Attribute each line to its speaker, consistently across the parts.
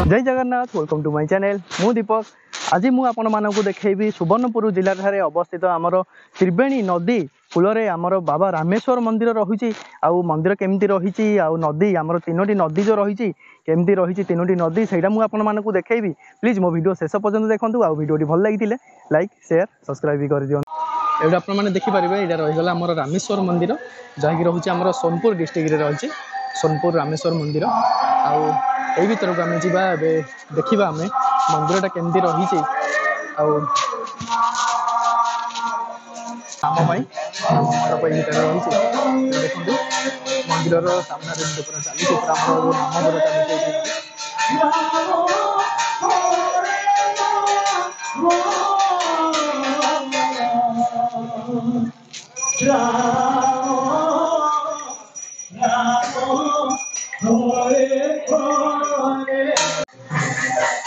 Speaker 1: जय Jagannath welcome to my channel मु दीपक आज मु आपण मानक देखी सुवर्णपुर जिला ठारे अवस्थित आमर त्रिवेणी नदी कूल आमर बाबा रामेश्वर मंदिर रही मंदिर केमती रही नदी आमर तीनोटी नदी जो रही केमती रही तीनोटी नदी से मुझे देखी प्लीज मो वीडियो शेष पर्यंत देखूँ आ वीडियो भल लगी लाइक शेयर सब्सक्राइब भी कर दियो ये आपने देखिपारे यहाँ रहीगला आम रामेश्वर मंदिर जहाँकि रोचे आम सोनपुर डिस्ट्रिक्ट रही सोनपुर रामेश्वर मंदिर आउ भर को आम जा देखा आम मंदिरटा केमती रही आम मंडप ये रही देखो मंदिर सामने चलती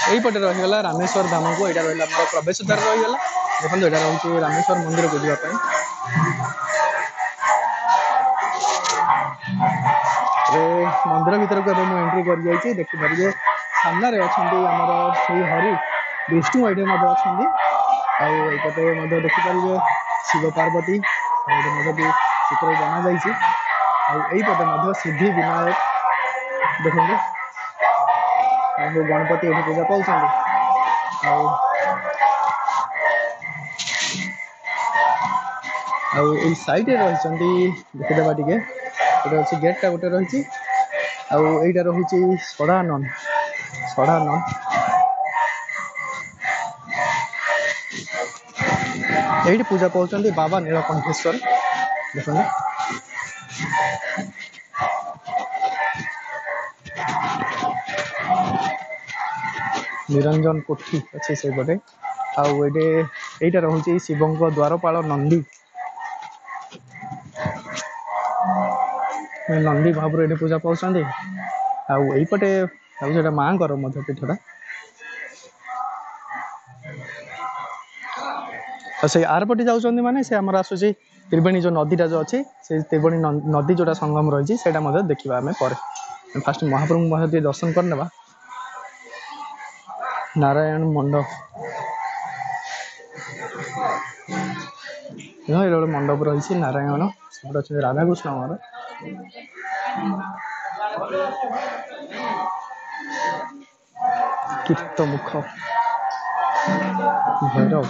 Speaker 1: यहीपटे रहीगला रामेश्वर धाम को यहाँ रहा प्रवेश द्वार रहीगला देखो यहाँ रही रामेश्वर मंदिर को जावाई मंदिर भीतर को एंट्री कर जाइए देखिपारे सामने अच्छा आमर हरि विष्णु ये अच्छा आईपटे देखिपारे शिव पार्वती भी चित्र बना जापटे सिद्धि विनायक देखते गणपति ये पूजा पाँच साइड रही देखीदेवा टे अच्छे गेटा गोटे रही आईटा रही षडानन ये पूजा पाँच बाबा नीलकंठेश्वर देखो निरंजन कोठी अच्छे से पटे आईटा रही शिवं द्वारपाल नंदी नंदी भाव ये पूजा पाँच आईपटे माँ पीठटा से आरपटे जाऊँ मैंने से आमर आसूसी त्रिवेणी जो नदीटा जो अच्छी से त्रिवेणी नदी जोटा संगम रही है देखा आम पर फास्ट महाप्रभु दर्शन करने नारायण मंडप ये गोटे मंडप रही नारायण अच्छे राधाकृष्ण हमार कीर्तमुख भैरव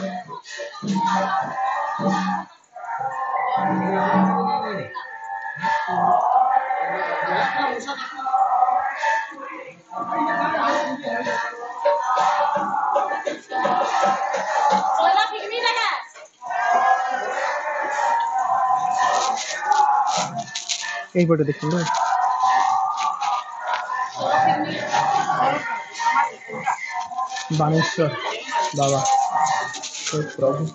Speaker 1: यहीपटे देखो बाणेश्वर बाबा प्रभु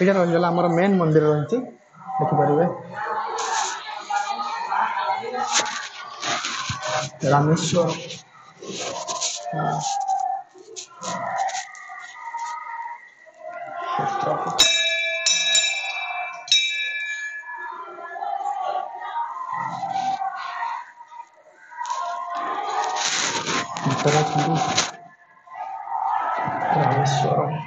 Speaker 1: ये रहीगला आमर मेन मंदिर रही देखिपारे रामेश्वर रामेश्वर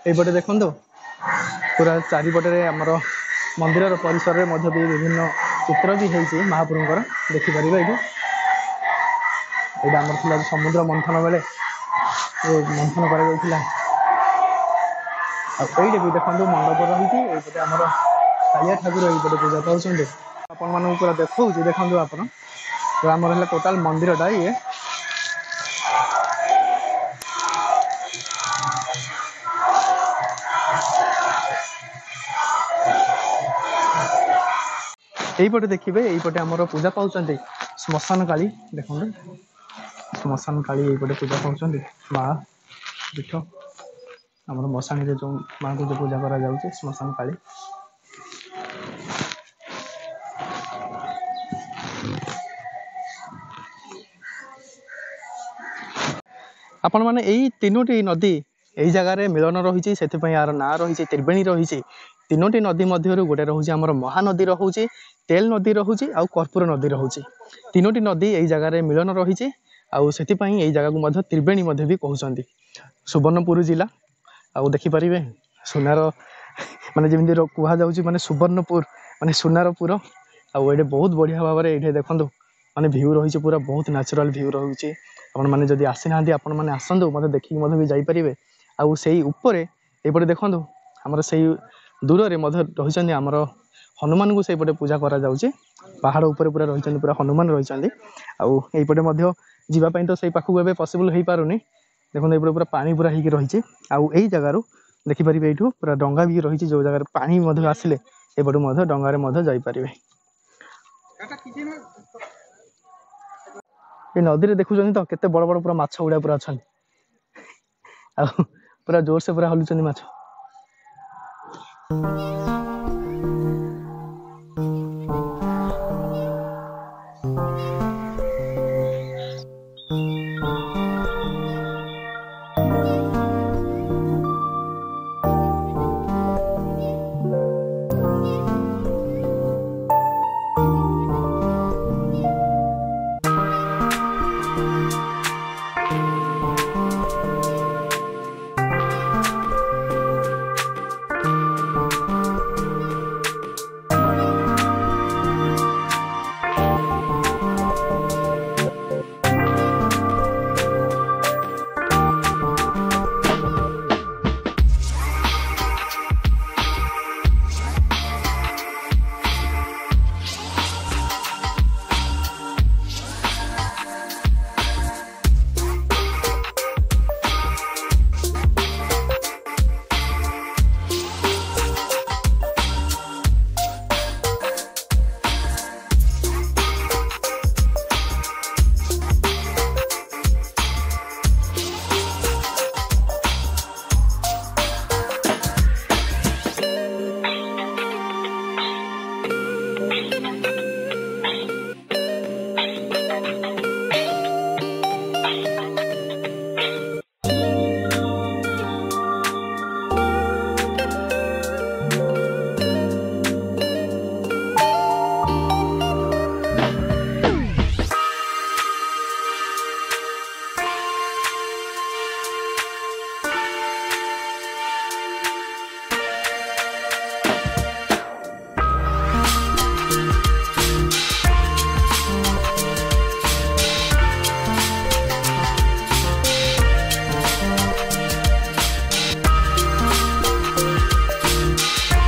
Speaker 1: यहीपटे देखो पूरा चारिपटे आमर मंदिर परिसर में विभिन्न चित्र भी होती महाप्रभुंर देखिपारे ये आमर था समुद्र मंथन बेले मंथन कर भी देखो मंडप रही आमर कालिया ठाकुर ये पूजा पाँच आपण मानक पूरा देखा देखो आप आमर टोटाल मंदिरटा ये यहीपटे देखिए यहीपटे आमर पूजा पाँच श्मशान काली देखो ଶ୍ମଶାନ କାଳୀ ଏଇପଟେ ପୂଜା କରୁଛନ୍ତି ମା ପୀଠ ଆମର ମଶାଣୀରେ ଯେଉଁ ମାଙ୍କୁ ଯେଉଁ ପୂଜା କରାଯାଉଛି ଶ୍ମଶାନ କାଳୀ। ଆପଣମାନେ ଏଇ ତିନୋଟି ନଦୀ ଏଇ ଜାଗାରେ ମିଳନ ରହିଛି, ସେଥିପାଇଁ ଏହାର ନାଁ ରହିଛି ତ୍ରିବେଣୀ ରହିଛି। ତିନୋଟି ନଦୀ ମଧ୍ୟରୁ ଗୋଟେ ରହୁଛି ଆମର ମହାନଦୀ ରହୁଛି, ତେଲ ନଦୀ ରହୁଛି ଆଉ କର୍ପୂର ନଦୀ ରହୁଛି। ତିନୋଟି ନଦୀ ଏଇ ଜାଗାରେ ମିଳନ ରହିଛି ଆଉ ସେଥିପାଇଁ ଏଇ ଜାଗାକୁ ମଧ୍ୟ ତ୍ରିବେଣୀ ମଧ୍ୟ ବି କହୁଛନ୍ତି। ସୁବର୍ଣ୍ଣପୁର ଜିଲ୍ଲା ଆଉ ଦେଖିପାରିବେ ସୁନାର ମାନେ ଯେମିତି କୁହାଯାଉଛି ମାନେ ସୁବର୍ଣ୍ଣପୁର ମାନେ ସୁନାର ପୁର। ଆଉ ଏଇଠି ବହୁତ ବଢ଼ିଆ ଭାବରେ ଏଇଠି ଦେଖନ୍ତୁ ମାନେ ଭ୍ୟୁ ରହିଛି, ପୁରା ବହୁତ ନ୍ୟାଚୁରାଲ ଭ୍ୟୁ ରହୁଛି। ଆପଣମାନେ ଯଦି ଆସିନାହାନ୍ତି ଆପଣମାନେ ଆସନ୍ତୁ, ମୋତେ ଦେଖିକି ମଧ୍ୟ ବି ଯାଇପାରିବେ। ଆଉ ସେଇ ଉପରେ ଏଇପଟେ ଦେଖନ୍ତୁ ଆମର ସେଇ ଦୂରରେ ମଧ୍ୟ ରହିଛନ୍ତି ଆମର ହନୁମାନଙ୍କୁ ସେଇପଟେ ପୂଜା କରାଯାଉଛି। ପାହାଡ଼ ଉପରେ ପୁରା ରହିଛନ୍ତି, ପୁରା ହନୁମାନ ରହିଛନ୍ତି। ଆଉ ଏଇପଟେ ମଧ୍ୟ ଯିବା ପାଇଁ ତ ସେଇ ପାଖକୁ ଏବେ ପସିବୁଲ୍ ହେଇପାରୁନି। ଦେଖନ୍ତୁ ଏଇପଟେ ପୁରା ପାଣି ପୁରା ହେଇକି ରହିଛି। ଆଉ ଏଇ ଜାଗାରୁ ଦେଖିପାରିବେ ଏଇଠୁ ପୁରା ଡଙ୍ଗା ବି ରହିଛି, ଯେଉଁ ଜାଗାରେ ପାଣି ମଧ୍ୟ ଆସିଲେ ଏପଟୁ ମଧ୍ୟ ଡଙ୍ଗାରେ ମଧ୍ୟ ଯାଇପାରିବେ। ଏ ନଦୀରେ ଦେଖୁଛନ୍ତି ତ କେତେ ବଡ଼ ବଡ଼ ପୁରା ମାଛ ଗୁଡ଼ା ପୁରା ଅଛନ୍ତି ଆଉ ପୁରା ଜୋରସେ ପୁରା ହଲୁଛନ୍ତି ମାଛ।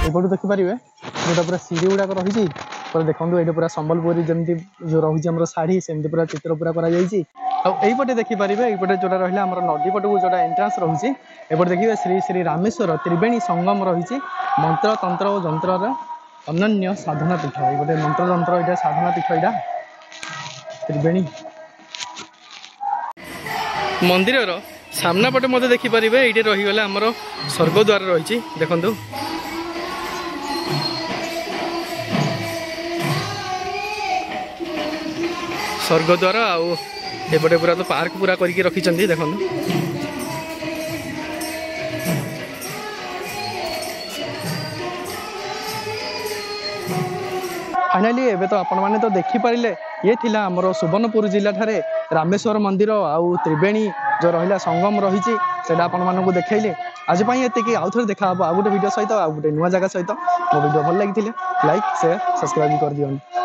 Speaker 1: ଏପଟୁ ଦେଖିପାରିବେ ଯୋଉଟା ପୁରା ସିଡ଼ି ଗୁଡ଼ାକ ରହିଛି, ପୁରା ଦେଖନ୍ତୁ ଏଇଠି ପୁରା ସମ୍ବଲପୁରୀ ଯେମିତି ଯେଉଁ ରହୁଛି ଆମର ଶାଢ଼ୀ ସେମିତି ପୁରା ଚିତ୍ର ପୁରା କରାଯାଇଛି। ଆଉ ଏଇପଟେ ଦେଖିପାରିବେ ଏଇପଟେ ଯୋଉଟା ରହିଲା ଆମର ନଦୀ ପଟକୁ ଯୋଉଟା ଏଣ୍ଟ୍ରାନ୍ସ ରହୁଛି, ଏପଟେ ଦେଖିବେ ଶ୍ରୀ ଶ୍ରୀ ରାମେଶ୍ୱର ତ୍ରିବେଣୀ ସଙ୍ଗମ ରହିଛି। ମନ୍ତ୍ର ତନ୍ତ୍ର ଓ ଯନ୍ତ୍ରର ଅନନ୍ୟ ସାଧନା ପୀଠ, ଏଇପଟେ ମନ୍ତ୍ର ଯନ୍ତ୍ର ଏଇଟା ସାଧନା ପୀଠ ଏଇଟା ତ୍ରିବେଣୀ ମନ୍ଦିରର ସାମ୍ନା ପଟେ ମଧ୍ୟ ଦେଖିପାରିବେ। ଏଇଠି ରହିଗଲା ଆମର ସ୍ୱର୍ଗଦ୍ୱାର ରହିଛି, ଦେଖନ୍ତୁ ସ୍ୱର୍ଗଦ୍ୱାର। ଆଉ ଏପଟେ ପୁରା ତ ପାର୍କ ପୁରା କରିକି ରଖିଛନ୍ତି ଦେଖନ୍ତୁ। फाइनाली एबे तो आपण मैंने तो देखिपारे ये थिला आमर सुवर्णपुर जिला ठारे रामेश्वर मंदिर आउ त्रिवेणी जो रहा संगम रही आपण मानक देखले। आज ये आउ थे देखा आउ गोटे वीडियो सहित आउ गोटे नुआ जगह सहित मो वीडियो भल लगी लाइक शेयर सब्सक्राइब कर दियो।